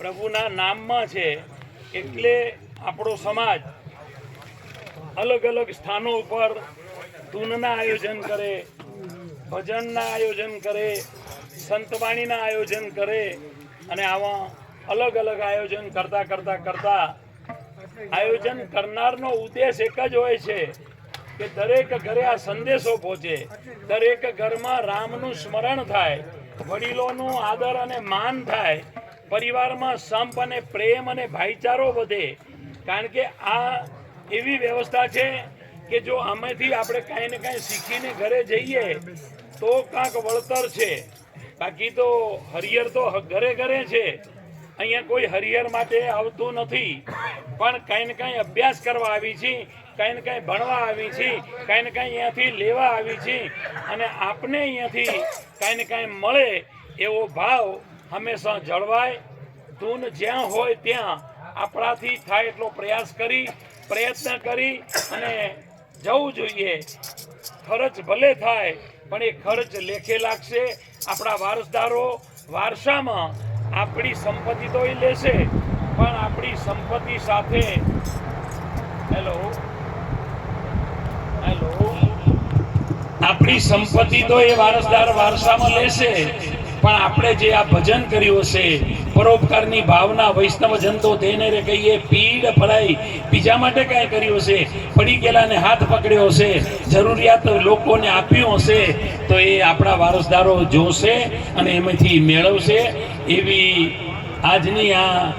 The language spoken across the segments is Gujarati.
પ્રભુના નામમાં છે એટલે આપણો સમાજ અલગ અલગ સ્થાનો ઉપર ધૂનના આયોજન કરે, ભજનના આયોજન કરે, સંતવાણીના આયોજન કરે અને આવા અલગ અલગ આયોજન કરતા આયોજન કરનારનો ઉદ્દેશ એક જ હોય છે કે દરેક ઘરે આ સંદેશો પહોંચે, દરેક ઘરમાં રામનું સ્મરણ થાય, વડીલોનું આદર અને માન થાય, પરિવારમાં સંપ અને પ્રેમ અને ભાઈચારો વધે. કારણ કે આ એવી વ્યવસ્થા છે કે જો આમાંથી આપણે કાંઈ ને કાંઈ શીખીને ઘરે જઈએ તો કાંક વળતર છે. બાકી તો હરિહર તો ઘરે ઘરે છે. અહીંયા કોઈ હરિહર માટે આવતું નથી, પણ કાંઈ ને કાંઈ અભ્યાસ કરવા આવી છે, કાંઈ ને કાંઈ ભણવા આવી છે, કાંઈ ને કાંઈ અહીંયાથી લેવા આવી છે અને આપને અહીંયાથી કાંઈ ને કાંઈ મળે એવો ભાવ હંમેશા જળવાય. ધૂન જ્યાં હોય ત્યાં આપણાથી થાય એટલો પ્રયત્ન કરી અને જવું જોઈએ. ખર્ચ ભલે થાય પણ એ ખર્ચ લેખે લાગશે. આપણા વારસદારો વારસામાં આપણી સંપત્તિ તો એ લેશે, પણ આપણી સંપત્તિ સાથે આપણી સંપત્તિ તો એ વારસદાર વારસામાં લેશે, પણ આપણે જે આ ભજન કર્યું હશે, પરોપકારની ભાવના, વૈષ્ણવ જન તો તેને રે કહીએ પીડ ભરાઈ, બીજા માટે કાંઈ કર્યું હશે, પડી ગયેલાને હાથ પકડ્યો હશે, જરૂરિયાત લોકોને આપ્યું હશે, તો એ આપણા વારસદારો જોશે અને એમાંથી મેળવશે. એવી આજની આ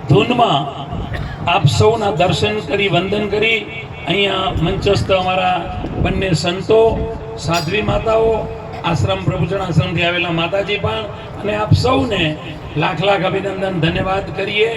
ધૂનમાં આપ સૌના દર્શન કરી વંદન કરી અહીંયા મંચસ્થ અમારા બંને સંતો, સાધ્વી માતાઓ, આશ્રમ પ્રભુજન આશ્રમથી આવેલા માતાજી પણ, અને આપ સૌને લાખ લાખ અભિનંદન, ધન્યવાદ કરીએ.